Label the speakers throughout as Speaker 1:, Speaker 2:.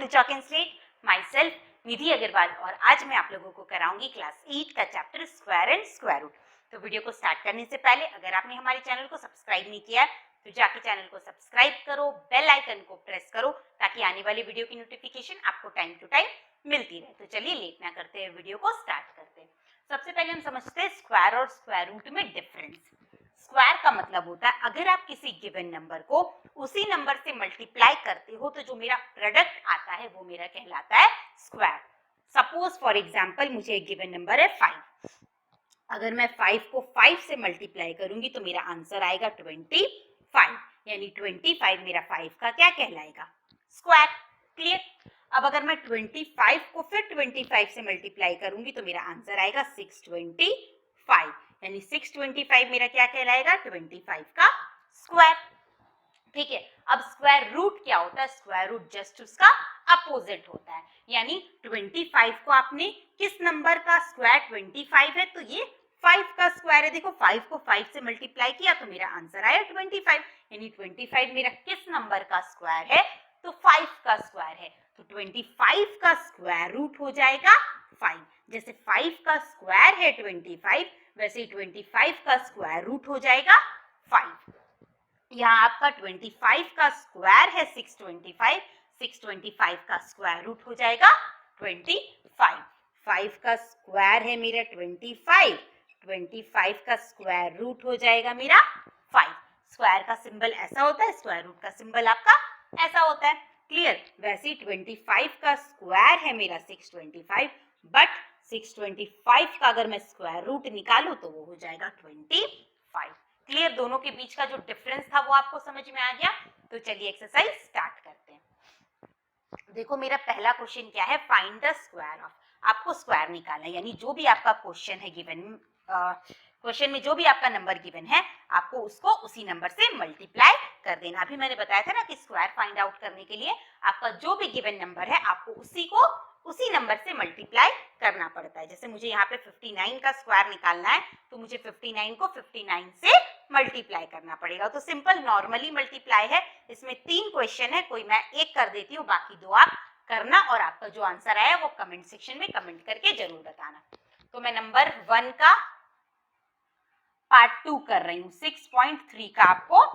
Speaker 1: To chalk and slate, myself Nidhi Agarwal, और आज मैं आप लोगों को कराऊंगी क्लास 8 का chapter square and square root. तो वीडियो को स्टार्ट करने से पहले अगर आपने हमारे चैनल को सब्सक्राइब नहीं किया तो जाके चैनल को सब्सक्राइब करो, बेल आइकन को प्रेस करो ताकि आने वाली वीडियो की नोटिफिकेशन आपको टाइम टू टाइम मिलती रहे। तो चलिए लेट ना करते हुए वीडियो को स्टार्ट करते हैं। सबसे पहले हम समझते हैं स्क्वायर और स्क्वायर रूट में डिफरेंस। स्क्वायर का मतलब होता है अगर आप किसी गिवन नंबर को उसी नंबर से मल्टीप्लाई करते हो तो जो मेरा प्रोडक्ट आता है वो मेरा कहलाता है स्क्वायर। सपोज फॉर एग्जांपल मुझे एक गिवन नंबर है 5। अगर मैं 5 को 5 से मल्टीप्लाई करूंगी तो मेरा आंसर आएगा 25, यानी 25 मेरा 5 का क्या कहलाएगा? स्क्वायर। क्लियर? अब अगर मैं 25 को फिर 25 से मल्टीप्लाई करूंगी तो मेरा आंसर आएगा 625, यानी 625 मेरा क्या कहलाएगा? 25 का स्क्वायर। ठीक है, अब स्क्वायर रूट क्या होता है? स्क्वायर रूट जस्ट उसका अपोजिट होता है, यानी 25 को आपने किस नंबर का स्क्वायर? 25 है तो ये 5 का स्क्वायर है। देखो 5 को 5 से मल्टीप्लाई किया तो मेरा आंसर आया 25, यानी 25 मेरा किस नंबर का स्क्वायर है? तो 5 का स्क्वायर है। तो 25 का स्क्वायर रूट हो जाएगा 5। जैसे 5 का स्क्वायर है 25, वैसे ही 25 का स्क्वायर रूट हो जाएगा 5। यहाँ आपका 25 का स्क्वायर है 625, 625 का स्क्वायर रूट हो जाएगा 25। 5 का स्क्वायर है मेरा 25, 25 का स्क्वायर रूट हो जाएगा मेरा 5। स्क्वायर का सिंबल ऐसा होता है, स्क्वायर रूट का सिंबल आपका ऐसा होता है। क्लियर? वैसे ही 25 का स्क्वायर है मेरा 625, बट 625 का अगर मैं स्क्वायर रूट निकालूं तो वो हो जाएगा 25। क्लियर? दोनों के बीच का जो डिफरेंस था वो आपको समझ में आ गया। तो चलिए एक्सरसाइज स्टार्ट करते हैं। देखो मेरा पहला क्वेश्चन क्या है? Find the square of. आपको स्क्वायर निकालना है, यानी जो भी आपका क्वेश्चन है गिवन, क्वेश्चन में जो भी आपका नंबर गिवन है आपको उसको उसी नंबर से मल्टीप्लाई कर देना। अभी मैंने बताया था ना कि स्क्वायर फाइंड आउट करने के लिए आपका जो भी गिवन नंबर है आपको उसी नंबर से मल्टीप्लाई करना पड़ता है। जैसे मुझे यहाँ पे 59 का स्क्वायर निकालना है तो मुझे 59 को 59 से मल्टीप्लाई करना पड़ेगा। तो सिंपल नॉर्मली मल्टीप्लाई है। इसमें 3 क्वेश्चन है, कोई मैं एक कर देती हूँ, बाकी 2 आप करना, और आपका जो आंसर आया वो कमेंट सेक्शन में कमेंट करके जरूर बताना। तो मैं नंबर 1 का पार्ट 2 कर रही हूँ। 6.3 का आपको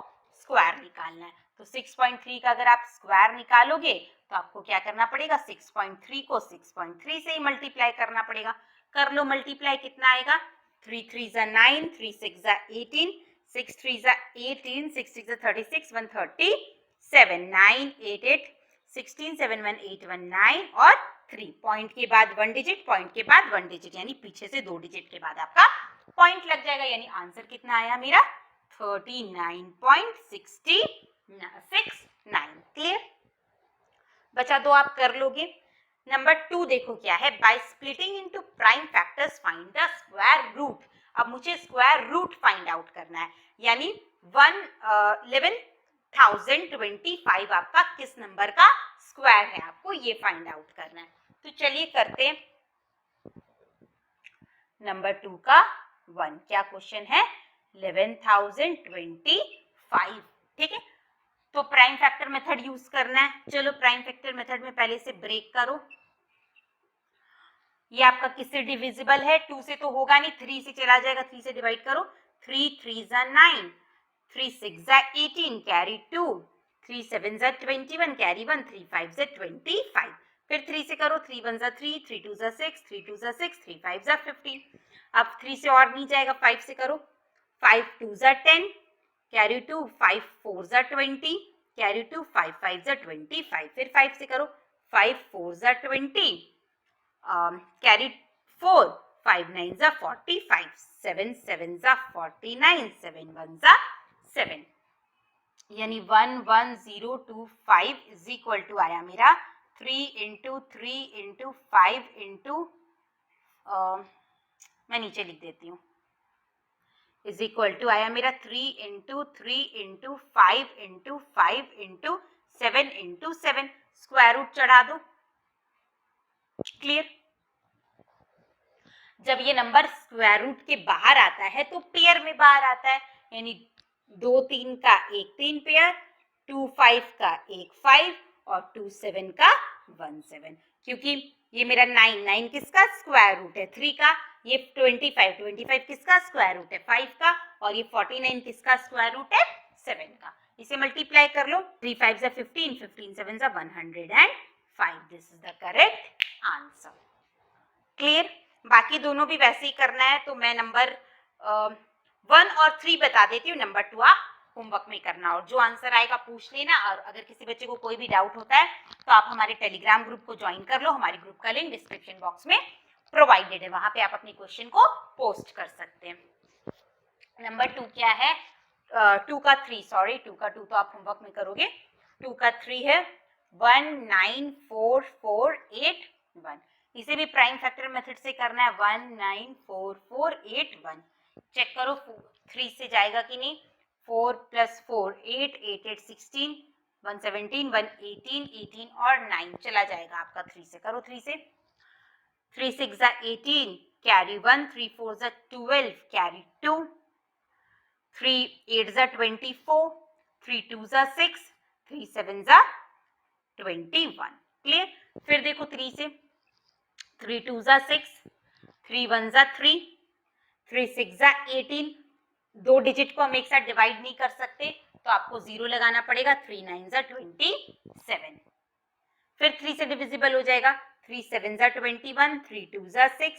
Speaker 1: स्क्वायर निकालना है। तो 6.3 का अगर आप स्क्वायर निकालोगे तो आपको क्या करना पड़ेगा? 6.3 को 6.3 से ही मल्टीप्लाई करना पड़ेगा। कर लो मल्टीप्लाई, कितना आएगा? 3 3 जा 9, 3 6 जा 18, 6 3 जा 18, 6 6 जा 36, 137, 9 8 8, 16 7 1 8 1 9 और 3। पॉइंट के बाद 1 डिजिट, पॉइंट के बाद 1 डिजिट, यानी पीछे से 2 डिजिट के बाद आपका पॉइंट लग जाएगा, यानी आंसर कितना आया मेरा? 39.69। क्लियर? बचा 2 आप कर लोगे। नंबर 2 देखो क्या है? By splitting into prime factors find the square root. अब मुझे स्क्वायर रूट फाइंड आउट करना है, यानी 11,025 आपका किस नंबर का स्क्वायर है, आपको ये फाइंड आउट करना है। तो चलिए करते हैं नंबर 2 का 1। क्या क्वेश्चन है? 11,025। ठीक है, तो प्राइम फैक्टर मेथड यूज करना है। चलो प्राइम फैक्टर मेथड में पहले से ब्रेक करो। ये आपका किससे डिविजिबल है? 2 से तो होगा नहीं, 3 से चला जाएगा। 3 से डिवाइड करो। 3 3 जा 9, 3 6 जा 18, कैरी 2, 3 7 जा 21, कैरी 1, 3 5 जा 25। फिर 3 से करो। 3 1 जा 3, 3 2 जा 6, 3 2 जा 6, 3 5 जा 15। अब 3 से और नहीं जाएगा, 5 से करो। 5 2 जा 10, कैरी 2, 5 4 जा 20, कैरी 2, 5 5 जा 25। फिर 5 से करो। 5 4 जा 20, कैरी 4, 5 9 जा 45, 7 7 जा 49, 7 1 जा 7, यानी 11025 इज इक्वल टू आया मेरा 3 इंटू 3 इंटू 5 इंटू, मैं नीचे लिख देती हूँ, इज इक्वल टू आया मेरा 3 into 3 into 5 into 5 into 7 into 7। Square root चढ़ा दो। क्लियर? जब ये नंबर स्क्वायर रूट के बाहर आता है तो पेयर में बाहर आता है, यानी 2 3 का एक 3 पेयर, 2 5 का एक 5 और 2 7 का 17, क्योंकि ये मेरा 9 किसका स्क्वायर रूट है 3 का, ये 25 किसका स्क्वायर रूट है 5 का, और ये 49 किसका स्क्वायर रूट है 7 का। इसे मल्टीप्लाई कर लो, 3 5 जा 15, 15 7 जा 105। This is the correct answer. Clear? बाकी दोनों भी वैसे ही करना है, तो मैं नंबर 1 और 3 बता देती हूँ, नंबर 2 आप होमवर्क में करना, और जो आंसर आएगा पूछ लेना। और अगर किसी बच्चे को कोई भी डाउट होता है तो आप हमारे टेलीग्राम ग्रुप को ज्वाइन कर लो, हमारे ग्रुप का लिंक डिस्क्रिप्शन बॉक्स में प्रोवाइडेड है, वहां पे आप अपने क्वेश्चन को पोस्ट कर सकते हैं। नंबर 2 क्या है, 2 का 3 तो आप होमवर्क में करोगे। 2 का 3 है 194481। इसे भी प्राइम फैक्टर मेथड से करना है, 194481। चेक करो 3 से जाएगा कि नहीं, 4 + 4 8 8 8 16 117 118 18 और 9 चला जाएगा आपका। 3 से करो, 3 से 3 6 जा 18 कैरी 1, 3 4 जा 12 कैरी 2, 3 8 जा 24, 3 2 जा 6, 3 7 जा 21। क्लियर? फिर देखो 3 से, 3 2 जा 6, 3 1 जा 3, 3 6 जा 18। दो डिजिट को हम एक साथ डिवाइड नहीं कर सकते, तो आपको 0 लगाना पड़ेगा। 3 9 जा 27। फिर 3 से डिविजिबल हो जाएगा, 3 7 जा 21, 3 2 जा 6,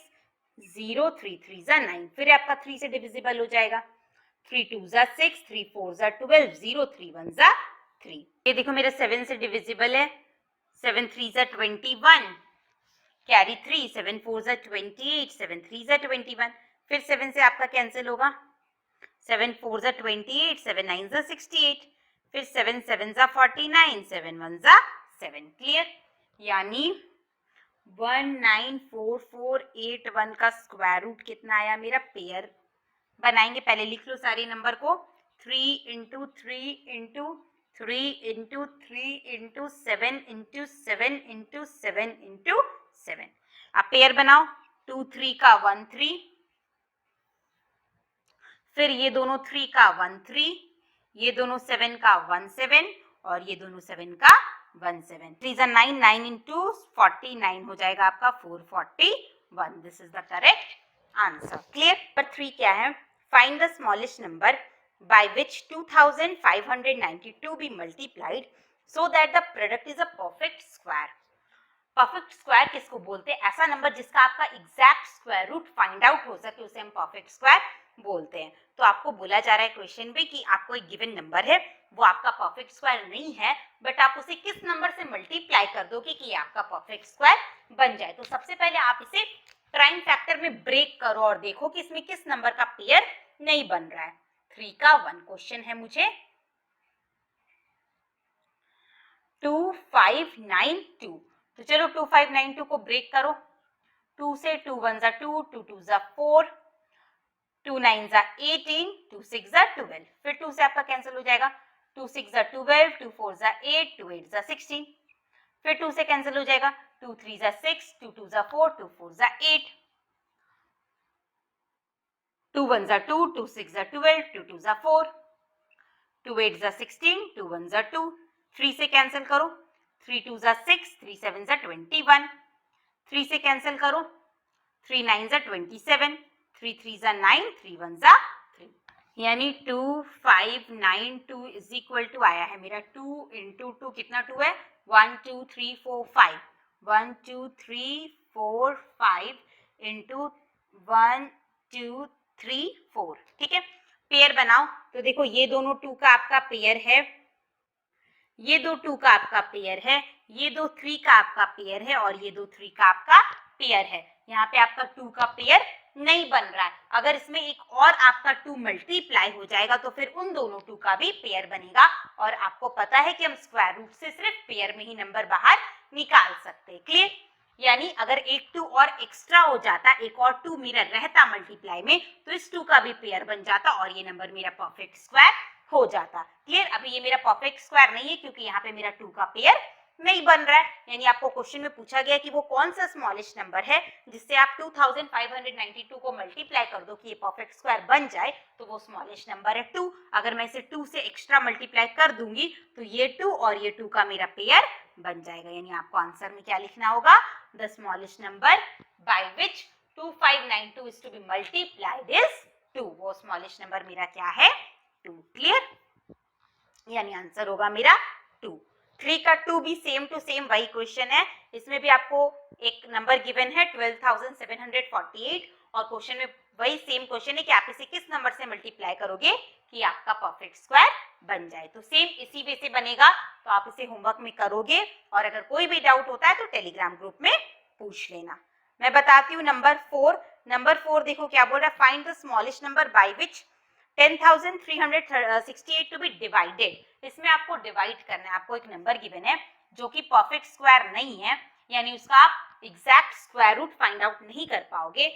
Speaker 1: 0 3 3 जा 9। फिर आपका 3 से डिविजिबल हो जाएगा, 3 2 जा 6, 3 4 जा 12, 0 3 1 जा 3। ये देखो मेरा 7 से डिविजिबल है, 7 3 जा 21 कैरी 3, 7 4 जा 28, 7 3 जा 21। फिर 7 से आपका कैंसिल होगा, 7 4 जा 28, 7 9 जा 68, फिर 7 7 जा 49, 7 1 जा 7। क्लियर? यानी 194481 का स्क्वायर रूट कितना आया मेरा, पेयर बनाएंगे। पहले लिख लो सारे नंबर को, 3 × 3 × 3 × 3 × 7 × 7 × 7 × 7। अब पेयर बनाओ, 2 3 का 1 3, फिर ये दोनों 3 का 1 3, ये दोनों 7 का 1 7 और ये दोनों 7 का 1 7। 3 जा 9, 9 × 49 हो जाएगा आपका 441। This is the correct answer. Clear? पर 3 क्या है, find the smallest number by which 2592 be multiplied so that the product is a perfect square। Perfect square किसको बोलते हैं, ऐसा नंबर जिसका आपका exact square root find out हो सके उसे हम परफेक्ट स्क्वायर बोलते हैं। तो आपको बोला जा रहा है क्वेश्चन में कि आपको एक गिवन नंबर है, वो आपका परफेक्ट स्क्वायर नहीं है, बट आप उसे किस नंबर से मल्टीप्लाई कर दोगे कि ये आपका परफेक्ट स्क्वायर बन जाए। तो सबसे पहले आप इसे प्राइम फैक्टर में ब्रेक करो और देखो कि इसमें किस नंबर का पेयर नहीं बन रहा है। 3 का 1 क्वेश्चन है मुझे, 2592। तो चलो 2592 को ब्रेक करो, 2 से 2 1 जा 2, 2 2 जा 4, 2 9 जा 18, 2 6 जा 12। फिर 2 से आपका कैंसिल हो जाएगा, 2 6 जा 12, 2 4 जा 8, 2 8 जा 16। फिर 2 से कैंसिल हो जाएगा, 2 3 जा 6, 2 2 जा 4, 2 4 जा 8, 2 1 जा 2, 2 6 जा 12, 2 2 जा 4, 2 8 जा 16, 2 1 जा 2। 3 से कैंसिल करो, 3 2 जा 6, 3 7 जा 21। 3 से कैंसिल करो, 3 9 जा 27, 3 3 जा 9, 3 1 जा 3। यानी 2592 इज इक्वल टू आया है मेरा 2 × 2 कितना 2 है, 1 2 3 4 5, 1 2 3 4 5 × 1 2 3 4। ठीक है, पेयर बनाओ। तो देखो ये दोनों 2 का आपका पेयर है, ये दो 2 का आपका पेयर है, ये दो 3 का आपका पेयर है और ये दो 3 का आपका पेयर है। यहाँ पे आपका 2 का पेयर नहीं बन रहा है। अगर इसमें एक और आपका 2 मल्टीप्लाई हो जाएगा तो फिर उन दोनों 2 का भी पेयर बनेगा। और आपको पता है कि हम स्क्वायर रूट से सिर्फ पेयर में ही नंबर बाहर निकाल सकते हैं। क्लियर? यानी अगर एक 2 और एक्स्ट्रा हो जाता, एक और 2 मेरा रहता मल्टीप्लाई में, तो इस 2 का भी पेयर बन जाता और ये नंबर मेरा परफेक्ट स्क्वायर हो जाता। क्लियर? अभी ये मेरा परफेक्ट स्क्वायर नहीं है क्योंकि यहाँ पे मेरा 2 का पेयर नहीं बन रहा है। यानी आपको क्वेश्चन में पूछा गया कि वो कौन सा स्मॉलेस्ट नंबर है जिससे आप 2592 को मल्टीप्लाई कर दो कि ये परफेक्ट स्क्वायर बन जाए, तो वो स्मॉलेस्ट नंबर है 2। अगर मैं इसे 2 से एक्स्ट्रा मल्टीप्लाई कर दूंगी तो ये 2 और ये 2 का मेरा पेयर बन जाएगा। यानी आपको आंसर में क्या लिखना होगा, the smallest number by which 2592 is to be multiplied is 2। वो स्मॉलेस्ट नंबर मेरा क्या है, 2। क्लियर, यानी आंसर होगा मेरा 2। 3 का 2 भी सेम टू सेम वही क्वेश्चन है। इसमें भी आपको एक नंबर गिवन है 12,748 और क्वेश्चन में वही सेम क्वेश्चन है कि आप इसे किस नंबर से मल्टीप्लाई करोगे कि आपका परफेक्ट स्क्वायर बन जाए। तो सेम इसी वे से बनेगा, तो आप इसे होमवर्क में करोगे और अगर कोई भी डाउट होता है तो टेलीग्राम ग्रुप में पूछ लेना। मैं बताती हूँ नंबर 4। नंबर 4 देखो क्या बोल रहा है, find the smallest number by which 10,368 to be divided. इसमें आपको डिवाइड करना है, आपको एक नंबर गिवन है जो कि परफेक्ट स्क्वायर नहीं है, यानी उसका आप exact square root find out नहीं कर पाओगे।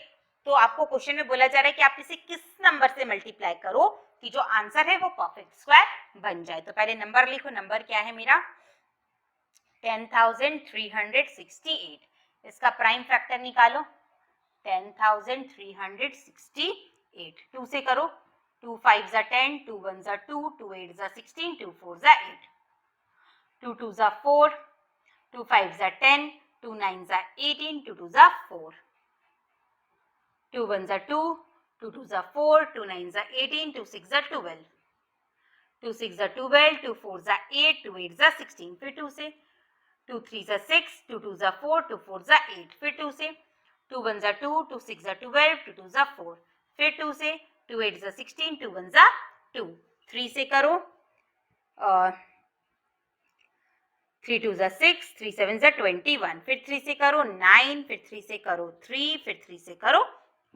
Speaker 1: तो आपको क्वेश्चन में बोला जा रहा है कि आप इसे किस नंबर से मल्टीप्लाई करो कि जो आंसर है वो परफेक्ट स्क्वायर बन जाए। तो पहले नंबर लिखो, नंबर क्या है मेरा 10,368। इसका प्राइम फैक्टर निकालो 10,368, 2 से करो, 2 5 जा 10, 2 1 जा 2, 2 8 जा 16, 2 4 जा 8, 2 2 जा 4, 2 5 जा 10, 2 9 जा 18, 2 2 जा 4, 2 1 जा 2, 2 2 जा 4, 2 9 जा 18, 2 6 जा 12, 2 6 जा 12, 2 4 जा 8, 2 8 जा 16, फिर 2 से, 2 3 जा 6, 2 2 जा 4, 2 4 जा 8, फिर 2 से, 2 1 जा 2, 2 6 जा 12, 2 2 जा 4, फिर 2 से, 2 8 जा 16, 2 1 जा 2, 3 से करो, 3 2 जा 6, 3 7 जा 21, फिर 3 से करो 9, फिर 3 से करो 3, फिर 3 से करो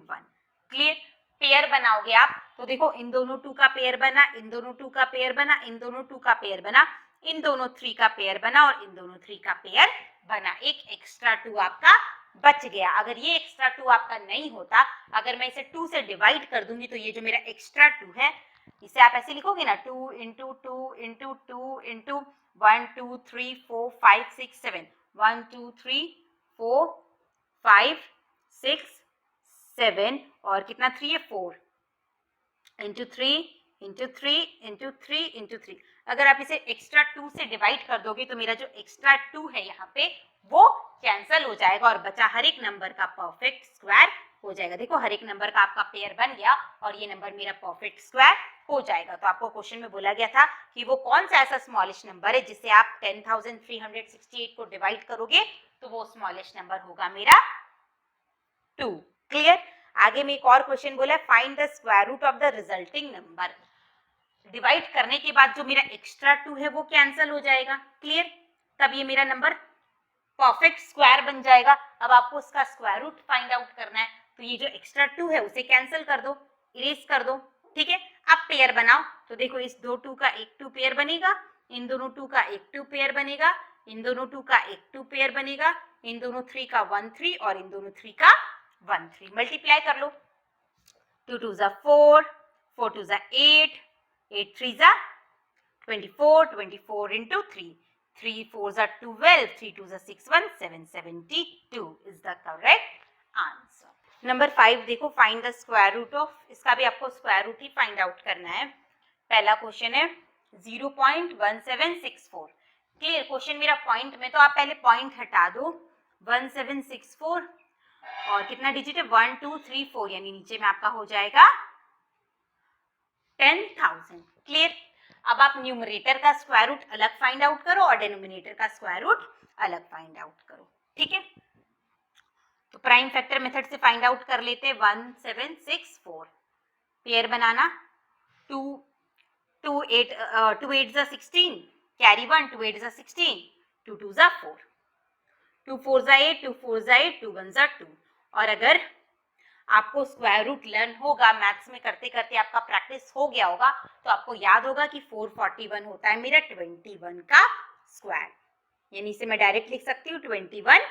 Speaker 1: 1। क्लियर, पेयर बनाओगे आप तो देखो इन दोनों 2 का पेयर बना, इन दोनों 2 का पेयर बना, इन दोनों 2 का पेयर बना, इन दोनों 3 का पेयर बना और इन दोनों 3 का पेयर बना। एक एक्स्ट्रा 2 आपका बच गया। अगर ये एक्स्ट्रा 2 आपका नहीं होता, अगर मैं इसे 2 से डिवाइड कर दूंगी तो ये जो मेरा एक्स्ट्रा 2 है इसे आप ऐसे लिखोगे ना 2 इंटू 2 इंटू 2 इंटू 1 2 3 4 5 6 7, 1 2 3 4 5 6 7 और कितना 3 है 4 इंटू 3 इंटू 3 इंटू 3 इंटू 3। अगर आप इसे एक्स्ट्रा 2 से डिवाइड कर दोगे तो मेरा जो एक्स्ट्रा 2 है यहाँ पे वो कैंसल हो जाएगा और बचा हर एक नंबर का परफेक्ट स्क्वायर हो जाएगा। देखो हर एक नंबर का आपका पेयर बन गया और ये नंबर मेरा परफेक्ट स्क्वायर हो जाएगा। तो आपको क्वेश्चन में बोला गया था कि वो कौन सा ऐसा स्मॉलेस्ट नंबर है जिसे आप 10,368 को डिवाइड करोगे तो वो स्मॉलेस्ट नंबर होगा मेरा 2। क्लियर, आगे में एक और क्वेश्चन बोला है find the square root of the resulting number. Divide करने के बाद जो मेरा एक्स्ट्रा 2 है वो कैंसिल हो जाएगा। क्लियर, तब ये मेरा नंबर परफेक्ट स्क्वायर बन जाएगा। अब आपको उसका स्क्वायर रूट फाइंड आउट करना है तो ये जो एक्स्ट्रा 2 है उसे कैंसिल कर दो, इरेज कर दो। ठीक है, अब पेयर बनाओ तो देखो इस दो 2 का एक 2 पेयर बनेगा, इन दोनों 2 का एक 2 पेयर बनेगा, इन दोनों 2 का एक 2 पेयर बनेगा, इन दोनों 3 का 1 3 और इन दोनों 3 का 1 3। मल्टीप्लाई कर लो, 2 2 जा 4, 4 2 जा 8, 8 3 जा 24, 24 into 3, 3 4s are 12, 3 2s are 6 1, 772 is the correct answer. Number 5 देखो find the square root of, इसका भी आपको स्क्वायर रूट ही फाइंड आउट करना है। पहला क्वेश्चन है 0.1764। क्लियर, क्वेश्चन मेरा पॉइंट में तो आप पहले पॉइंट हटा दो, 1764 और कितना डिजिट है 1 2 3 4 यानी नीचे में आपका हो जाएगा 10,000। क्लियर, अब आप न्यूमरेटर का स्क्वायर रूट अलग फाइंड आउट करो और डिनोमिनेटर का स्क्वायर रूट अलग फाइंड आउट करो। ठीक है, तो प्राइम फैक्टर मेथड से फाइंड आउट कर लेते 1764। पेयर बनाना 2 2 8 2 8 जा 16, कैरी 1, 2 8 जा 16, 2 2 जा 4, 2 4 जा 8, 2 4 जा 8, 2 1 जा 2। और अगर आपको स्क्वायर रूट लर्न होगा, मैथ्स में करते करते आपका प्रैक्टिस हो गया होगा तो आपको याद होगा कि 441 होता है मेरा 21 का स्क्वायर। यानी इसे मैं डायरेक्ट लिख सकती हूँ 21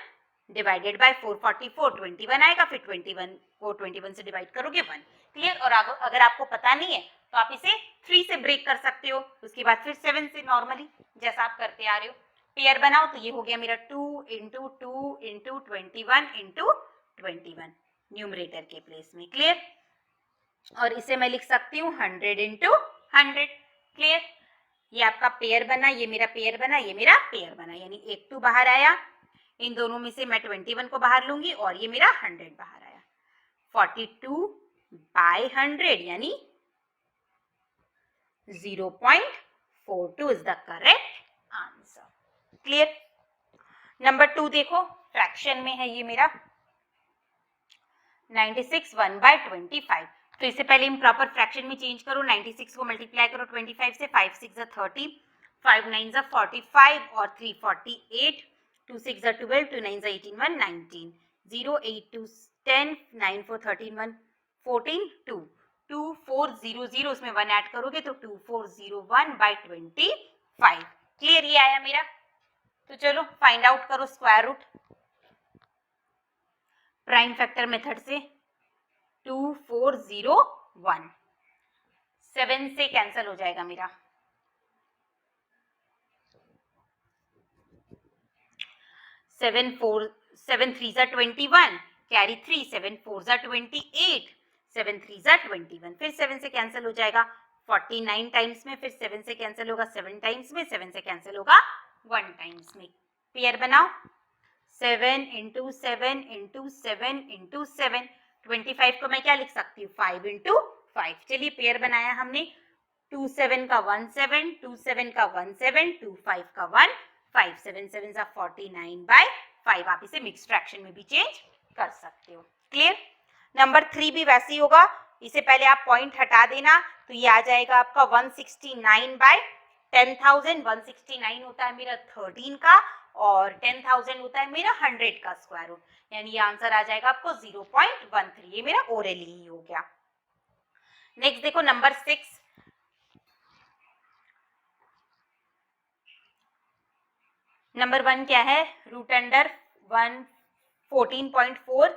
Speaker 1: डिवाइडेड बाय 444, 21 आएगा, फिर 21 को 21 से डिवाइड करोगे 1। क्लियर, और अगर आपको पता नहीं है तो आप इसे 3 से ब्रेक कर सकते हो, उसके बाद फिर 7 से नॉर्मली जैसा आप करते आ रहे हो। पेयर बनाओ तो ये हो गया मेरा 2 इंटू 2 इंटू 21 इंटू 21 न्यूमरेटर के प्लेस में। क्लियर, और इसे मैं लिख सकती हूँ 100 इंटू 100। क्लियर, ये आपका पेयर बना, ये मेरा पेयर बना, ये मेरा पेयर बना, यानी 1 2 बाहर आया। इन दोनों में से मैं 21 को बाहर लूंगी और ये मेरा 100 बाहर आया। 42/100 यानी 0.42 is the correct answer. Clear. Number 2 देखो, फ्रैक्शन में है ये मेरा 96 1/25। तो इससे पहले इम्प्रॉपर फ्रैक्शन में चेंज करो। 96 को मल्टीप्लाई करो 25 से, 5 6 30, 5 9 45 और 3 48, 2 6 12, 2 9 18, 1 19, 0 8 2 10, 9 4 13, 1 14, 2 2 4 0 0, उसमें 1 ऐड करोगे तो 2401/25। क्लियर, ये आया मेरा। तो चलो फाइंड आउट करो square root prime factor method से। 2401 7 से कैंसिल हो जाएगा मेरा। 7 3 21, कैरी 3, 7 4 28, 7 3 21, फिर 7 से कैंसिल हो जाएगा। 49 टाइम्स में, फिर 7 से कैंसिल होगा 7 टाइम्स में, 7 से कैंसिल होगा 1 टाइम्स में। पेयर बनाओ। 7 × 7 × 7 × 7, 25 को मैं क्या लिख सकती हूँ? 5 × 5। चलिए पेयर बनाया हमने। 2 7 का 1 7, 2 7 का 1 7, 2 5 का 1 5, 7 7 सा 49/5। आप इसे मिक्स फ्रैक्शन में भी चेंज कर सकते हो। क्लियर। नंबर 3 भी वैसे ही होगा। इसे पहले आप पॉइंट हटा देना तो ये आ जाएगा आपका 169/10,000। 169 होता है मेरा 13 का और 10,000 होता है मेरा 100 का स्क्वायर रूट, यानी ये आंसर आ जाएगा आपको 0.13। ये मेरा ओरली ही हो गया। नेक्स्ट देखो नंबर 6। नंबर 1 क्या है? Root under 14.4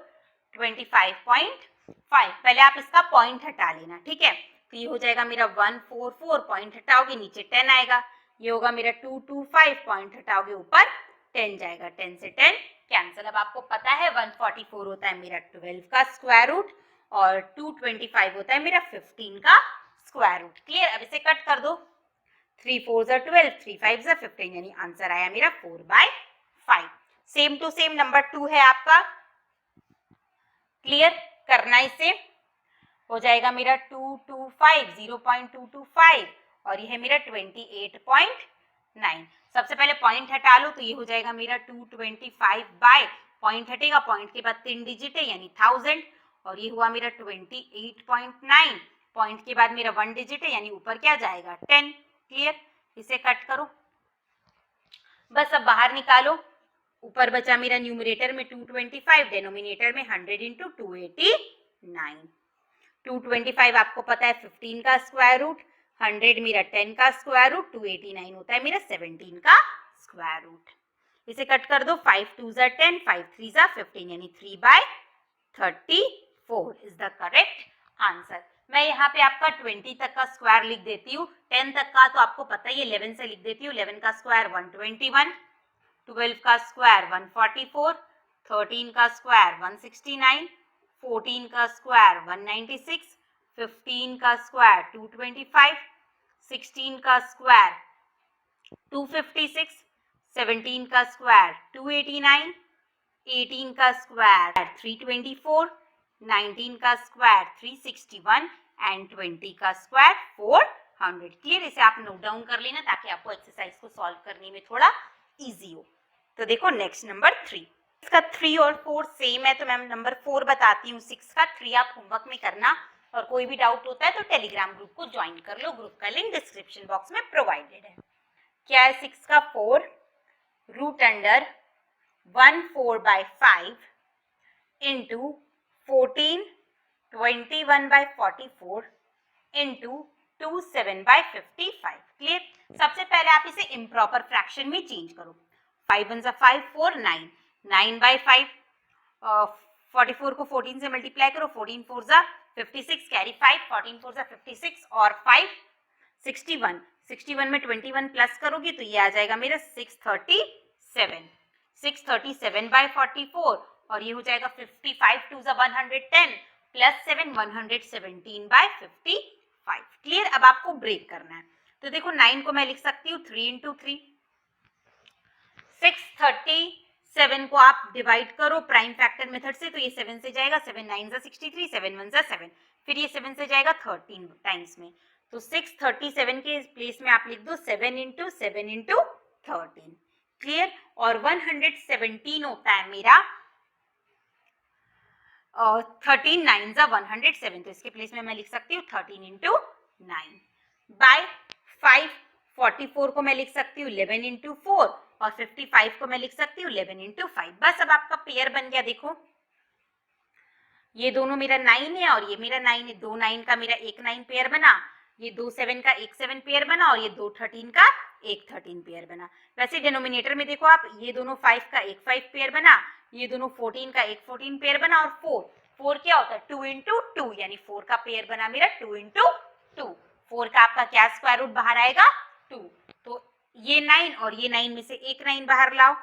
Speaker 1: 25.5। पहले आप इसका पॉइंट हटा लेना, ठीक है। तो ये हो जाएगा मेरा 144, पॉइंट हटाओगे नीचे 10 आएगा। ये होगा मेरा 225, पॉइंट हटाओगे ऊपर 10 जाएगा। 10 से 10 कैंसिल। अब आपको पता है 144 होता है मेरा 12 का स्क्वायर रूट और 225 होता है मेरा 15 का स्क्वायर रूट। क्लियर। अब इसे कट कर दो। 3 4 12, 3 5 15, यानी आंसर आया मेरा 4/5। सेम टू सेम नंबर 2 है आपका। क्लियर करना इसे। हो जाएगा मेरा 225, 0.225 और ये है मेरा 28.9। सबसे पहले पॉइंट हटा लो तो ये हो जाएगा मेरा 225 बाय, पॉइंट हटेगा, पॉइंट के बाद 3 डिजिट है यानी 1000 और ये हुआ मेरा 28.9। पॉइंट के बाद मेरा 1 डिजिट है यानी ऊपर क्या जाएगा 10। क्लियर। इसे कट करो। बस अब बाहर निकालो। ऊपर बचा मेरा न्यूमरेटर में 225, डिनोमिनेटर में 100 × 289। 225 आपको पता है 15 का स्क्वायर रूट, 100 मेरा 10 का स्क्वायर रूट, 289 होता है मेरा 17 का स्क्वायर रूट। इसे कट कर दो। 5 2 10, 5 3 15, यानी 3/34 इज द करेक्ट आंसर। मैं यहाँ पे आपका 20 तक का स्क्वायर लिख देती हूँ। 10 तक का तो आपको पता ही है, 11 से लिख देती हूँ। 11 का स्क्वायर 121, 12 का स्क्वायर 144, 13 का स्क्वायर 169, 14 का स्क्वायर 196, 15 का स्क्वायर 225, 16 का स्क्वायर 256, 17 का स्क्वायर 289, 18 का स्क्वायर 324, 19 का स्क्वायर 361 एंड 20 का स्क्वायर 400। क्लियर। इसे आप नोट डाउन कर लेना ताकि आपको एक्सरसाइज को सॉल्व करने में थोड़ा इजी हो। तो देखो नेक्स्ट नंबर 3। इसका 3 और 4 सेम है तो मैं नंबर 4 बताती हूँ। 6 का 3 आप होमवर्क में करना और कोई भी डाउट होता है तो टेलीग्राम ग्रुप को ज्वाइन कर लो। ग्रुप का लिंक डिस्क्रिप्शन बॉक्स में प्रोवाइडेड है। क्या है 6 का 4? Root under 14/5 into 14 21/44 into 27/55। Clear. सबसे पहले आप इसे इम्प्रॉपर फ्रैक्शन में चेंज करो। 5 1 5 4 9, 9/5, 44 को 14 से मल्टीप्लाई करो। 14 4 56, कैरी 5, 14 4 56 और 5 61। 61 में 21 प्लस करोगे तो ये आ जाएगा मेरा 637। 637/44 और ये हो जाएगा 55 2 110 प्लस 7 117/55। क्लियर। अब आपको ब्रेक करना है। तो देखो 9 को मैं लिख सकती हूँ 3 इंटू 3। 637 को आप डिवाइड करो प्राइम फैक्टर मेथड से, तो ये 7 से जाएगा, 7 9 जा 63, 7 1 जा 7, फिर ये 7 से जाएगा 13 टाइम्स में, तो 637 के प्लेस में आप लिख दो 7 इंटू 7 इंटू 13। क्लियर। और 117 होता है मेरा 13 9 जा 107, तो इसके प्लेस में मैं लिख सकती हूँ 13 इंटू 9 बाय 5। 44 को मैं लिख सकती हूँ 11 इंटू 4 और 55 को मैं लिख सकती हूँ 11 इंटू 5। बस अब आपका पेयर बन गया। देखो ये दोनों मेरा 9 है और ये मेरा 9 है, 2 9 का मेरा एक 9 पेयर बना, ये 2 7 का एक 7 पेयर बना और ये 2 13 का एक 13 पेयर बना। वैसे डिनोमिनेटर में देखो आप, ये दोनों 5 का एक 5 पेयर बना, ये दोनों 14 का एक 14 पेयर बना और 4 क्या होता है 2 इंटू 2, यानी 4 का पेयर बना मेरा 2 इंटू 2। 4 का आपका क्या स्क्वायर रूट बाहर आएगा 2, तो ये 9 और ये 9 में से एक 9 बाहर लाओ,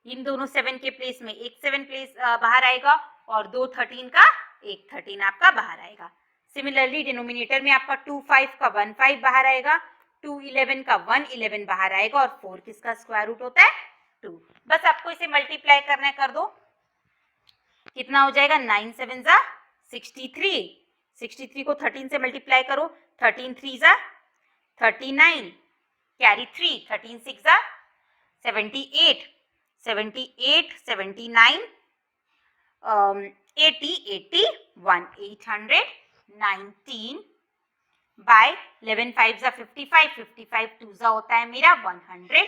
Speaker 1: इन दोनों 7 के प्लेस में एक 7 प्लेस बाहर आएगा और 2 13 का एक 13 आपका बाहर आएगा। सिमिलरली डिनोमिनेटर में आपका 2 5 का 1 5 बाहर आएगा, 2 11 का 1 11 बाहर आएगा और 4 किसका स्क्वायर रूट होता है 2। बस आपको इसे मल्टीप्लाई करना है, कर दो, कितना हो जाएगा 9 7 जा 63, 63 को 13 से मल्टीप्लाई करो, 13 3 जा 39, कैरी 3, 13 6 जा 78, 78 79 80 81, 819 बाय 11 5 जा 55, 55 2 जा होता है मेरा 110।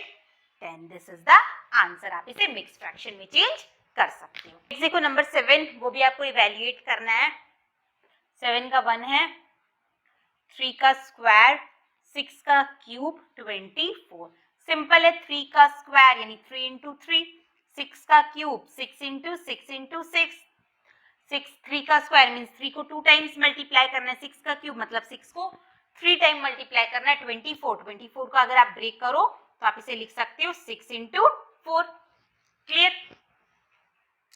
Speaker 1: This is the answer. आप इसे मिक्स फ्रैक्शन में चेंज कर सकते हो। देखो नंबर 7, वो भी आपको इवैल्यूएट करना है। 7 का 1 है, 3 का स्क्वायर, 6 का क्यूब 24। सिंपल है, 3 का स्क्वायर यानी 3 इंटू 3, 6 का क्यूब 6 इंटू 6 इंटू 6, 3 का स्क्वायर मीन्स 3 को 2 टाइम्स मल्टीप्लाई करना है, 6 का क्यूब मतलब 6 को 3 टाइम मल्टीप्लाई करना है, 24। 24 को अगर आप ब्रेक करो तो आप इसे लिख सकते हो 6 इंटू 4। क्लियर,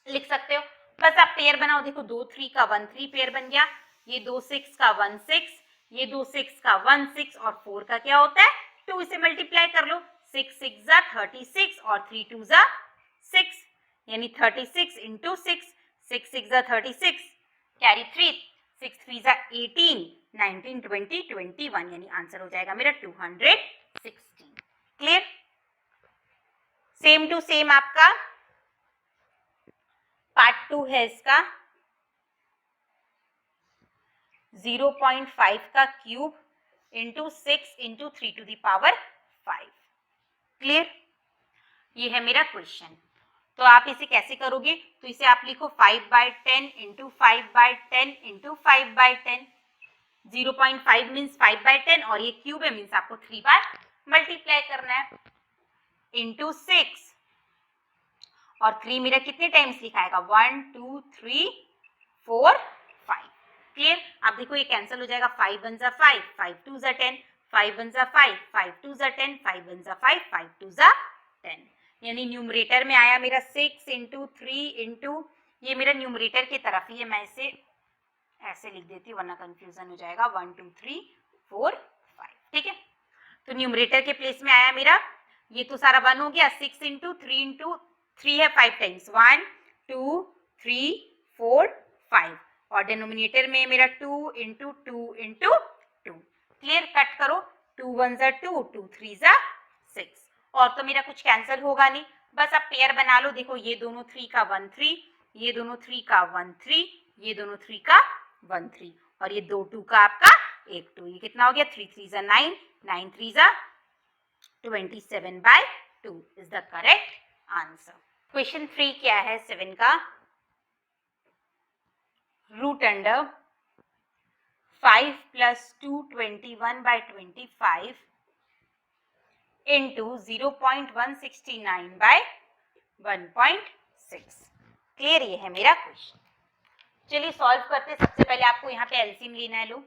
Speaker 1: लिख सकते हो। बस आप पेयर बनाओ, देखो 2 3 का 1 3 पेयर बन गया, ये 2 6 का 1 6, ये 2 6 का 1 6 और 4 का क्या होता है 2, इसे मल्टीप्लाई कर लो, 6 6 जा 36 और 3 2 जा 6, यानी 36 इंटू 6, 6 6 जा 36, कैरी 3, 6 3 जा 18, 19 20 21, यानी आंसर हो जाएगा मेरा 216। क्लियर। सेम टू सेम आपका पार्ट 2 है इसका, 0.5 का cube into 6 into 3 to the power 5। Clear, ये है मेरा क्वेश्चन। तो आप इसे कैसे करोगे, तो इसे आप लिखो 5/10 इंटू 5/10 इंटू 5/10। 0.5 मीन्स 5/10 और ये क्यूब है मीन्स आपको 3 बार मल्टीप्लाई करना है, इंटू 6 और 3 मेरा कितने टाइम्स लिखाएगा 1 2 3 4 5। क्लियर। अब देखो ये कैंसिल हो जाएगा, 5 1 जा 5, 5 2 जा 10, 5 1 जा 5, 5 2 जा 10, 5 1 जा 5, 5 2 जा 10, यानी न्यूमरेटर में आया मेरा 6 इंटू 3 इंटू, ये मेरा न्यूमरेटर की तरफ ही है, मैं इसे ऐसे लिख देती हूँ वरना कंफ्यूजन हो जाएगा, 1 2 3 4 5। ठीक है, तो न्यूमरेटर के प्लेस में आया मेरा, ये तो सारा 1 हो गया, 6 इंटू 3 इंटू 3 है 5 टाइम्स, 1 2 3 4 5 और डिनोमिनेटर में मेरा 2 इंटू 2 इंटू 2। क्लियर, कट करो, 2 1 जा 2, 2 3 जा 6 और तो मेरा कुछ कैंसिल होगा नहीं। बस आप पेयर बना लो, देखो ये दोनों 3 का 1 3, ये दोनों 3 का 1 3, ये दोनों 3 का 1 3 और ये 2 2 का आपका 1 2, ये कितना हो गया 3 3 जा 9, 9 3 जा 27/2 is the correct answer. Question 3 क्या है 7 का, रूट अंडर 5 + 2 21/25 इंटू 0.169/1.6। क्लियर, ये है मेरा क्वेश्चन। चलिए सॉल्व करते। सबसे पहले आपको यहाँ पे एलसीएम लेना है, लो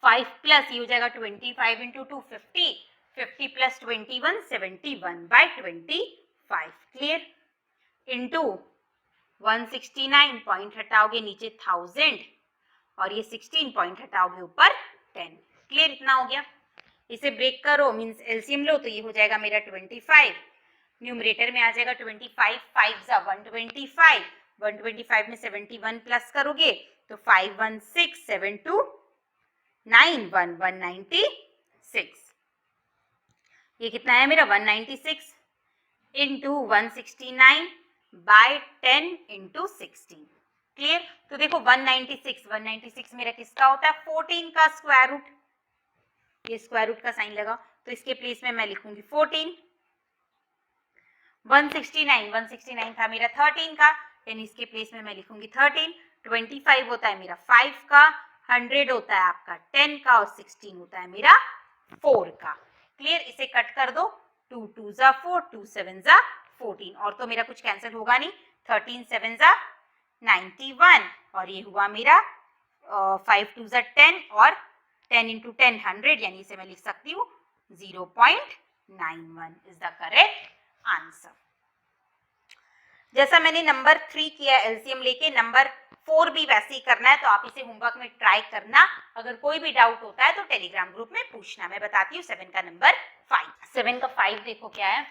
Speaker 1: 5 प्लस ये हो जाएगा 25 into 2 50, 50 plus 21 71/25। Clear, into 169 point हटाओगे नीचे 1000 और ये 16 पॉइंट हटाओगे ऊपर 10। क्लियर, इतना हो गया। इसे ब्रेक करो मीन्स एलसीएम लो तो ये हो जाएगा मेरा 25, न्यूमरेटर में आ जाएगा 25, 5 जा 125, 125 में 71 प्लस करोगे तो 516, 72, 91, 196। ये कितना है मेरा 196 इंटू 169 बाय 10 इंटू 16। क्लियर? तो देखो 196 मेरा किसका होता है 14 का स्क्वायर रूट, ये स्क्वायर रूट का साइन लगाओ तो इसके प्लेस में मैं लिखूंगी 14। 169 था मेरा 13 का, यानी इसके प्लेस में मैं लिखूंगी 13। 25 होता है मेरा 5 का, 100 होता है आपका 10 का और 16 होता है मेरा 4 का। क्लियर? इसे कट कर दो, 2 2 जा 4, 2 7 जा 14, और तो मेरा कुछ कैंसिल होगा नहीं, 13 7 जा 91 और ये हुआ मेरा 5 2 जा 10 और 10 इंटू 10 100, यानी इसे मैं लिख सकती हूँ 0.91 इज द करेक्ट आंसर। जैसा मैंने नंबर 3 किया एलसीएम लेके, नंबर 4 भी वैसे ही करना है, तो आप इसे होमवर्क में ट्राई करना। अगर कोई भी डाउट होता है तो टेलीग्राम ग्रुप में पूछना। मैं बताती हूँ 7 का नंबर 5। 7 का 5 देखो क्या है,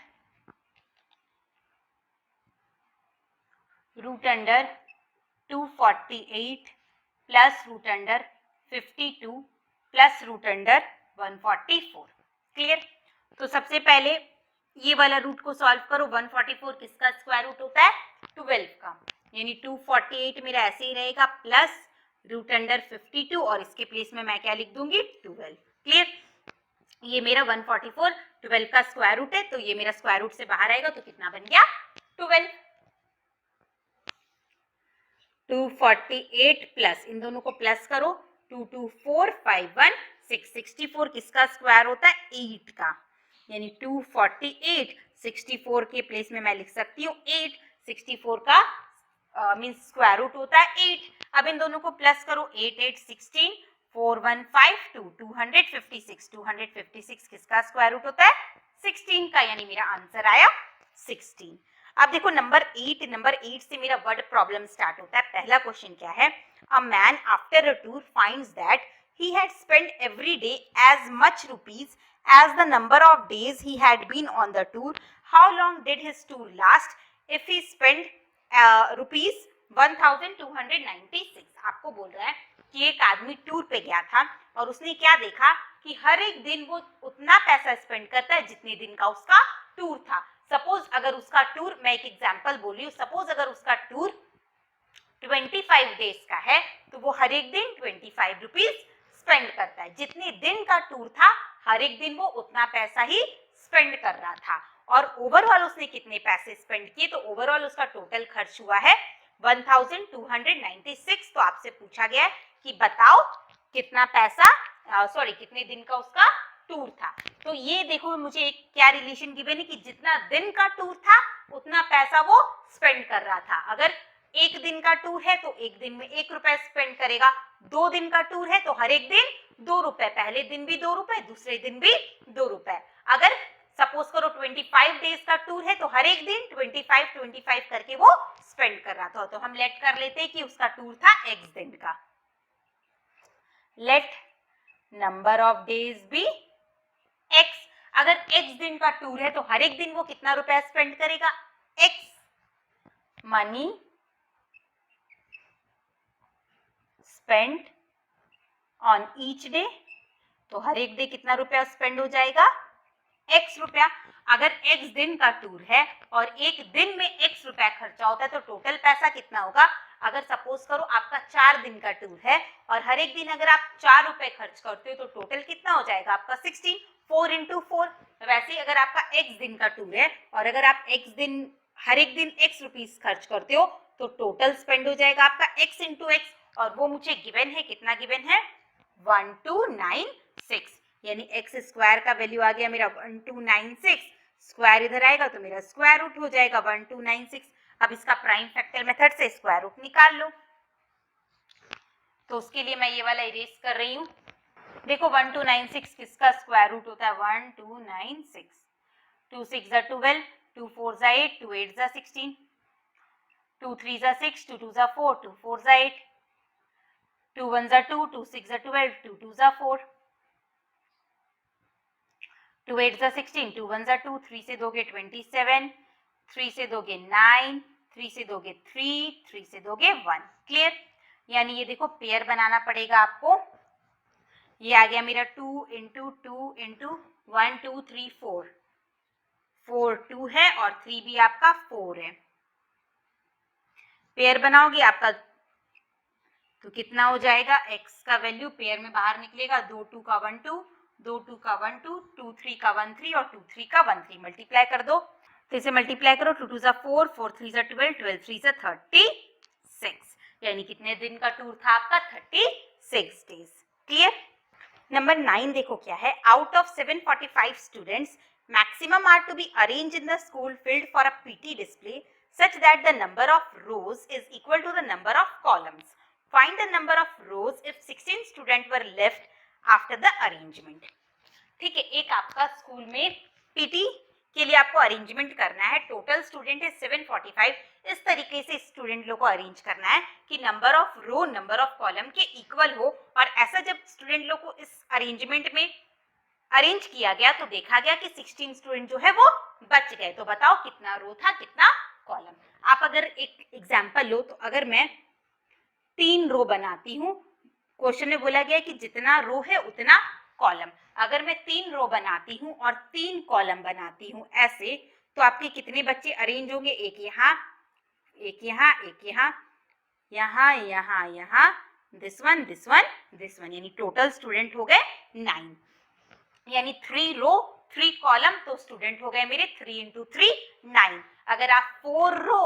Speaker 1: root under 248 plus root under 52 plus root under 144। Clear? तो सबसे पहले ये वाला रूट को सॉल्व करो। 144 किसका स्क्वायर रूट होता है 12 का, यानी 248 मेरा ऐसे ही रहेगा प्लस रूट अंडर 52 और इसके प्लेस में मैं क्या लिख दूंगी 12। क्लियर? ये मेरा 144 12 का स्क्वायर रूट है, तो ये मेरा स्क्वायर रूट से बाहर आएगा तो कितना बन गया 12। 248 प्लस इन दोनों को प्लस करो 22451 664 किसका स्क्वायर होता है 8 का, यानी 248 64 के प्लेस में मैं लिख सकती हूँ 8, 64 का मीन्स स्क्वायर रूट होता है 8। अब इन दोनों को प्लस करो 8 8 16 4152 256 256 किसका स्क्वायर रूट होता है 16 का, यानी मेरा आंसर आया 16। अब देखो नंबर 8 से मेरा वर्ड प्रॉब्लम स्टार्ट होता है। पहला क्वेश्चन क्या है, a man after a tour finds that he had spent every day as much rupees as the number of days he had been on the tour. How long did his tour last? If he spent rupees 1296। आपको बोल रहा है कि एक आदमी tour पे गया था और उसने क्या देखा कि हर एक दिन वो उतना पैसा स्पेंड करता है जितने दिन का उसका टूर था। सपोज अगर उसका टूर, मैं एक एग्जांपल बोल रही हूँ, सपोज अगर उसका टूर 25 डेज का है तो वो हर एक दिन 25 रुपीज स्पेंड करता है। जितने दिन का टूर था हर एक दिन वो उतना पैसा ही स्पेंड कर रहा था। और ओवरऑल उसने कितने पैसे स्पेंड किए, तो ओवरऑल उसका टोटल खर्च हुआ है 1296। तो आपसे पूछा गया है कि बताओ कितना पैसा कितने दिन का उसका टूर था। तो ये देखो मुझे एक क्या रिलेशन गिवन है कि जितना दिन का टूर था उतना पैसा वो स्पेंड कर रहा था। अगर एक दिन का टूर है तो एक दिन में 1 रुपए स्पेंड करेगा, 2 दिन का टूर है तो हर एक दिन 2 रुपए, पहले दिन भी 2 रुपए दूसरे दिन भी 2 रुपए। अगर सपोज करो 25 डेज का टूर है तो हर एक दिन 25 करके वो स्पेंड कर रहा था। तो हम लेट कर लेते हैं कि उसका टूर था x दिन का। Let number of days be x। अगर x दिन का टूर है तो हर एक दिन वो कितना रुपया स्पेंड करेगा x money spend on each day, तो हर एक डे कितना रुपया स्पेंड हो जाएगा x रुपया। अगर x दिन का टूर है और एक दिन में x रुपया खर्चा होता है तो टोटल पैसा कितना होगा। अगर सपोज करो आपका 4 दिन का टूर है और हर एक दिन अगर आप 4 रुपए खर्च करते हो तो टोटल कितना हो जाएगा आपका 16, 4 इंटू 4। वैसे ही अगर आपका x दिन का टूर है और अगर आप हर एक दिन x रुपीज खर्च करते हो तो टोटल स्पेंड हो जाएगा आपका x इंटू x, और वो मुझे गिवन है, कितना गिवन है 1296, यानी x स्क्वायर का वैल्यू आ गया मेरा 1296। स्क्वायर इधर आएगा तो मेरा स्क्वायर रूट हो जाएगा 1296। अब इसका प्राइम फैक्टर मेथड से स्क्वायर रूट निकाल लो। तो उसके लिए मैं ये वाला इरेज कर रही हूँ। देखो 1296 किसका स्क्वायर रूट होता है 1296। 2 6 जा 12, 2 4 जा 8, 2 8 जा 16, 2 3 जा 6, 2 2 जा 4, 2 4 जा 8, 2 1 जा 2, 2 6 जा 12, 2 2 जा 4, 2 8 जा 16, 2 1 जा 2, 3 से दोगे 27, 3 से दोगे 9, 3 से दोगे 3, 3 से दोगे 1। क्लियर? यानी ये देखो पेयर बनाना पड़ेगा आपको। ये आ गया मेरा 2 इंटू 2 इंटू 1 2 3 4, 4 2 है और 3 भी आपका 4 है। पेयर बनाओगे आपका तो कितना हो जाएगा, x का वैल्यू पेयर में बाहर निकलेगा, 2 2 का 1 2, 2 2 का 1 2, 2 3 का 1 3 और 2 3 का 1 3। मल्टीप्लाई कर दो, तो इसे मल्टीप्लाई करो, 2 2 जा 4, 4 3 जा 12, 12 3 जा 36। यानी कितने दिन का टूर था आपका, 36 डेज। क्लियर? नंबर 9 देखो क्या है, out of 745 students maximum are to be arrange in the school field for a PT display such that the number of rows is equal to the number of columns. Find the number of rows if 16 students were left after the arrangement. ठीक है, एक आपका school में PT के लिए आपको arrangement करना है, टोटल स्टूडेंट है 745। इस तरीके से स्टूडेंट लोग को अरेंज करना है कि number of row number of column के इक्वल हो, और ऐसा जब स्टूडेंट लोग को इस अरेंजमेंट में अरेंज किया गया तो देखा गया कि 16 स्टूडेंट जो है वो बच गए। तो बताओ कितना रो था कितना कॉलम। आप अगर एक एग्जांपल लो तो अगर मैं 3 रो बनाती हूँ, क्वेश्चन में बोला गया है कि जितना रो है उतना कॉलम। अगर मैं 3 रो बनाती हूँ और 3 कॉलम बनाती हूँ ऐसे, तो आपके कितने बच्चे अरेंज होंगे, एक यहाँ एक यहाँ एक यहाँ यहाँ यहाँ यहाँ, this one this one this one, यानी टोटल स्टूडेंट हो गए 9। यानी 3 रो 3 कॉलम, तो स्टूडेंट हो गए मेरे 3 इंटू 3 9। अगर आप 4 रो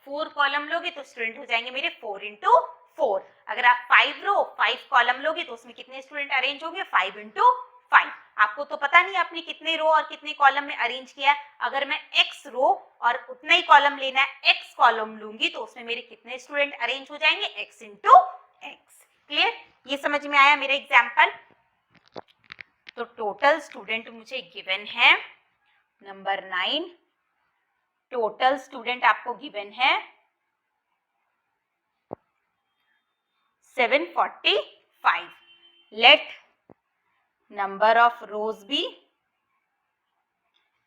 Speaker 1: 4 कॉलम लोगे तो स्टूडेंट हो जाएंगे मेरे 4 इंटू 4। अगर आप 5 रो 5 कॉलम लोगे तो उसमें कितने स्टूडेंट अरेंज होंगे, 5 इंटू 5। आपको तो पता नहीं आपने कितने रो और कितने कॉलम में अरेंज किया है। अगर मैं x रो और उतना ही कॉलम लेना है, x कॉलम लूंगी तो उसमें मेरे कितने स्टूडेंट अरेंज हो जाएंगे, x इंटू x। क्लियर? ये समझ में आया मेरा एग्जाम्पल? तो टोटल स्टूडेंट मुझे गिवन है नंबर 9, टोटल स्टूडेंट आपको गिवन है 745। लेट नंबर ऑफ रोज भी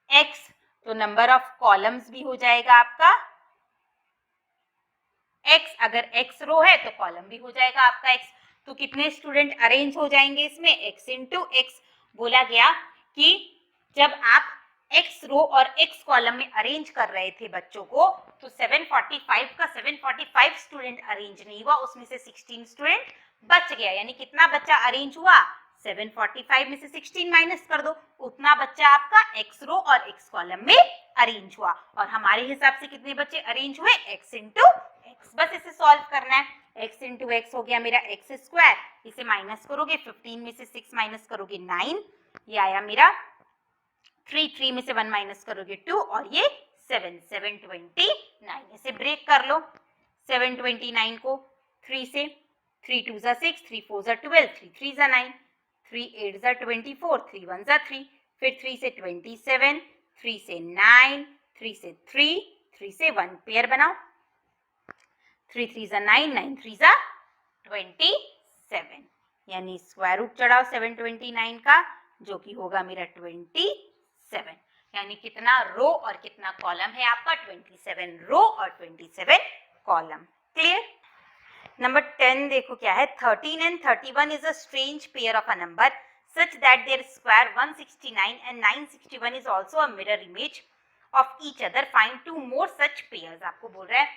Speaker 1: x, तो नंबर ऑफ कॉलम्स भी हो जाएगा आपका x। अगर x रो है तो कॉलम भी हो जाएगा आपका x। तो कितने स्टूडेंट अरेंज हो जाएंगे इसमें, x इंटू x। बोला गया कि जब आप x रो और x कॉलम में अरेंज कर रहे थे बच्चों को, तो 745 का 745 स्टूडेंट अरेंज नहीं हुआ, उसमें से 16 स्टूडेंट बच गया। यानी कितना बच्चा अरेंज हुआ, 745 में से 16 माइनस कर दो, उतना बच्चा आपका x रो और x कॉलम में अरेंज हुआ। और हमारे हिसाब से कितने बच्चे अरेंज हुए, x इंटू x। बस इसे सॉल्व करना है। x इंटू x हो गया मेरा x स्क्वायर, इसे माइनस करोगे, 15 में से 6 माइनस करोगे 9, ये आया मेरा 3, 3 में से 1 माइनस करोगे 2 और ये 7, 729। इसे ब्रेक कर लो, 729 को 3 से, 3 2 जा 6, 3 4 जा 12, 3 3 जा 9, 3 8 जा 24, 3 1 जा 3, फिर 3 से 27, 3 से 9, 3 से 3, 3 से 1, पेयर बनाओ, 3 3 जा 9, 9 3 जा 27, यानी स्क्वायर रूट चढ़ाओ 729 का, जो कि होगा मेरा 27। यानी कितना रो और कितना कॉलम है आपका, 27 रो और 27 कॉलम। क्लियर? नंबर 10 देखो क्या है, 13 and 31 is a strange pair of a number such that their square 169 and 961 is also a mirror image of each other. Find 2 more such pairs. आपको बोल रहा है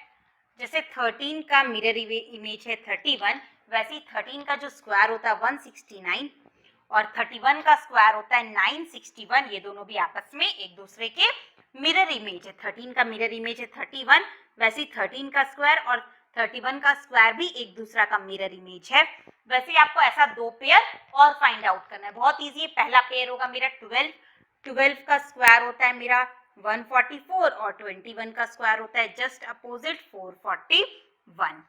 Speaker 1: जैसे 13 का मिरर इमेज है 31, वैसे ही 13 का जो स्क्वायर होता है 169 और 31 का स्क्वायर होता है 961, ये दोनों भी आपस में एक दूसरे के मिरर इमेज है। 13 का मिरर इमेज है 31, वैसे ही 13 का स्क्वायर और 31 का स्क्वायर भी एक दूसरा का मिरर इमेज है। वैसे ही आपको ऐसा 2 पेयर और फाइंड आउट करना है, बहुत इजी है। पहला पेयर होगा मेरा 12, 12 का स्क्वायर होता है मेरा 144 और 21 का स्क्वायर होता है जस्ट अपोजिट 441।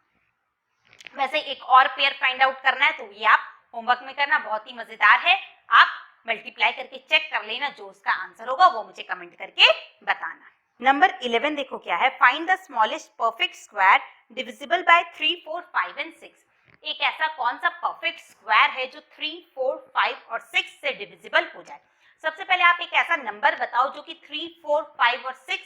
Speaker 1: वैसे एक और पेयर फाइंड आउट करना है तो ये आप होमवर्क में करना, बहुत ही मजेदार है। आप मल्टीप्लाई करके चेक कर लेना, जो उसका आंसर होगा वो मुझे कमेंट करके बताना। नंबर 11 देखो क्या है, find the smallest perfect square divisible by 3 4 5 and 6। एक ऐसा कौन सा परफेक्ट स्क्वायर है जो 3 4 5 और 6 से डिविजिबल हो जाए। सबसे पहले आप एक ऐसा नंबर बताओ जो कि 3, 4, 5 और 6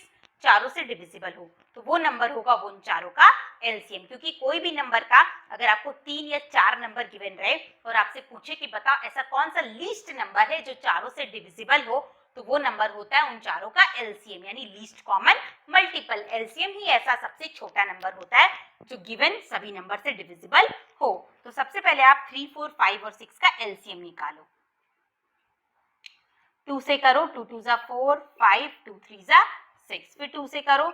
Speaker 1: चारों से डिविजिबल हो, तो वो नंबर होगा वो उन चारों का एलसीएम। क्योंकि कोई भी नंबर का अगर आपको 3 या 4 नंबर गिवन रहे और आपसे पूछे कि बता ऐसा कौन सा लीस्ट नंबर है जो चारों से डिविजिबल हो, तो वो नंबर होता है उन चारों का एलसीएम, यानी लीस्ट कॉमन मल्टीपल। एलसीएम ही ऐसा सबसे छोटा नंबर होता है जो गिवन सभी नंबर से डिविजिबल हो। तो सबसे पहले आप 3, 4, 5 और 6 का एलसीएम निकालो। 2 से करो, 2 2 जा 4, 5, 2 3 जा 6, फिर 2 से करो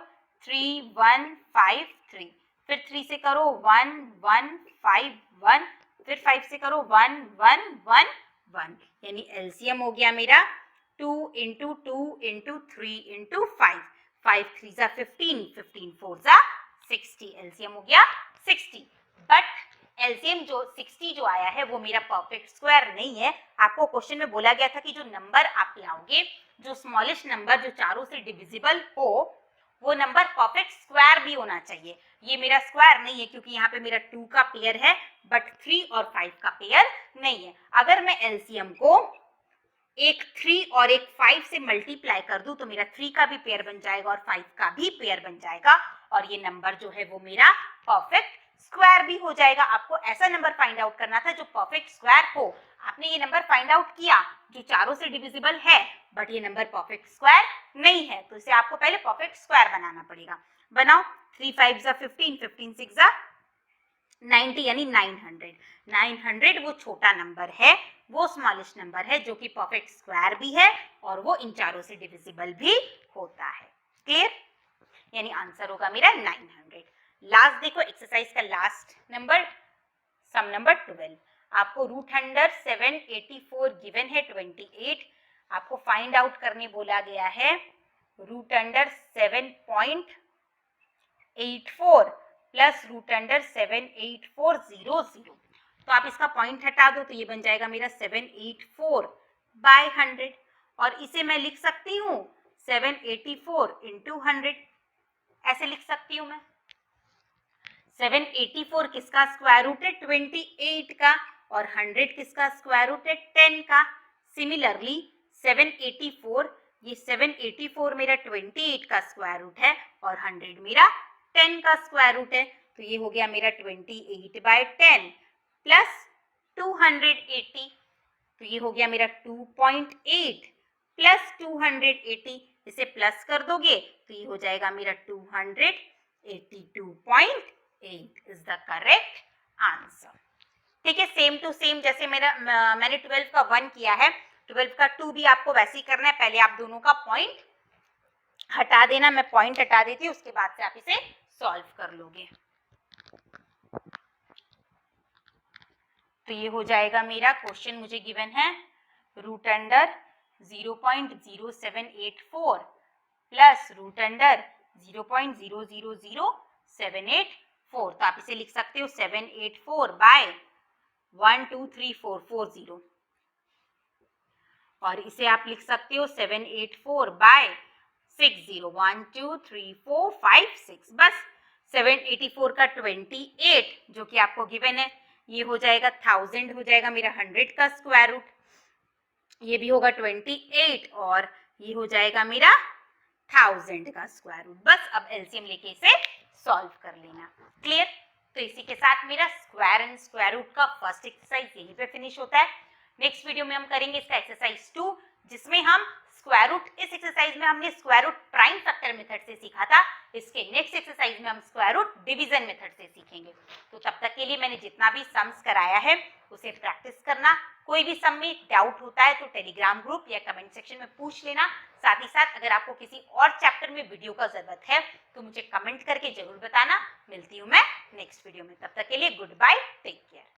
Speaker 1: 3 1 5 3, फिर 3 से करो 1 1 5 1, फिर 5 से करो 1 1 1 1, यानी एलसीएम हो गया मेरा 2 इंटू 2 इंटू 3 इंटू 5, 5 3 जा 15, 15 4 जा 60, एलसीएम हो गया 60। बट एलसीएम जो 60 जो आया है वो मेरा परफेक्ट स्क्वायर नहीं है। आपको क्वेश्चन में बोला गया था कि जो नंबर आप लाओगे, जो स्मॉलेस्ट नंबर जो चारों से डिविजिबल हो, वो नंबर परफेक्ट स्क्वायर भी होना चाहिए। ये मेरा स्क्वायर नहीं है क्योंकि यहाँ पे मेरा 2 का पेयर है बट 3 और 5 का पेयर नहीं है। अगर मैं एलसीएम को एक 3 और एक 5 से मल्टीप्लाई कर दूं तो मेरा 3 का भी पेयर बन जाएगा और 5 का भी पेयर बन जाएगा और ये नंबर जो है वो मेरा परफेक्ट स्क्वायर भी हो जाएगा। आपको ऐसा नंबर फाइंड आउट करना था जो परफेक्ट स्क्वायर हो। आपने ये नंबर फाइंड आउट किया जो चारों से डिविजिबल है बट ये नंबर परफेक्ट स्क्वायर नहीं है, तो इसे आपको पहले परफेक्ट स्क्वायर बनाना पड़ेगा। बनाओ, 3 5 जा 15, 15 6 जा 90, यानी 900। 900 वो छोटा नंबर है, वो स्मॉलेस्ट नंबर है जो कि परफेक्ट स्क्वायर भी है और वो इन चारों से डिविजिबल भी होता है। क्लियर? यानी आंसर होगा मेरा 900। लास्ट देखो एक्सरसाइज का लास्ट नंबर, सम नंबर 12। आपको रूट अंडर 784 गिवन है 28। आपको फाइंड आउट करने बोला गया है root under 7.84 plus root under 78400। तो आप इसका पॉइंट हटा दो तो ये बन जाएगा मेरा 784/100 और इसे मैं लिख सकती हूँ 784 इंटू 100, ऐसे लिख सकती हूँ मैं। 784 किसका स्क्वायर रूट है? 28 का, और 100 किसका स्क्वायर रूट है? 10 का। सिमिलरली 784, ये 784 मेरा 28 का स्क्वायर रूट है और 100 मेरा 10 का स्क्वायर रूट है, तो ये हो गया मेरा 28/10 प्लस 280, तो ये हो गया मेरा 2.8 प्लस 280, इसे प्लस कर दोगे तो ये हो जाएगा मेरा 282.8 इज द करेक्ट आंसर। ठीक है, सेम टू सेम जैसे मैंने 12 का 1 किया है, 12 का 2 भी आपको वैसे ही करना है। पहले आप दोनों का पॉइंट हटा देना, मैं पॉइंट हटा देती हूँ, उसके बाद से आप इसे सॉल्व कर लोगे। तो ये हो जाएगा मेरा क्वेश्चन मुझे गिवन है root under 0.0784 plus root under 0.000784, तो आप इसे लिख सकते हो 784/1234440 और इसे आप लिख सकते हो 784/60 1 2 3 4 5 6। बस 784 का 28 जो कि आपको गिवन है, ये हो जाएगा 1000 हो जाएगा मेरा 100 का स्क्वायर रूट, ये भी होगा 28 और ये हो जाएगा मेरा 1000 का स्क्वायर रूट। बस अब एलसीएम लेके इसे सॉल्व कर लेना। क्लियर? तो इसी के साथ मेरा स्क्वायर एंड स्क्वायर रूट का फर्स्ट एक्सरसाइज यहीं पे फिनिश होता है। नेक्स्ट वीडियो में हम करेंगे इसका एक्सरसाइज 2, जिसमें हम स्क्वायर रूट, इस एक्सरसाइज में हमने square root prime factor method से सीखा था, इसके नेक्स्ट एक्सरसाइज में हम स्क्वायर रूट डिवीजन मेथड से सीखेंगे। तो तब तक के लिए मैंने जितना भी सम्स कराया है उसे प्रैक्टिस करना। कोई भी सम में डाउट होता है तो टेलीग्राम ग्रुप या कमेंट सेक्शन में पूछ लेना। साथ ही साथ अगर आपको किसी और चैप्टर में वीडियो का जरूरत है तो मुझे कमेंट करके जरूर बताना। मिलती हूँ मैं नेक्स्ट वीडियो में, तब तक के लिए गुड बाय, टेक केयर।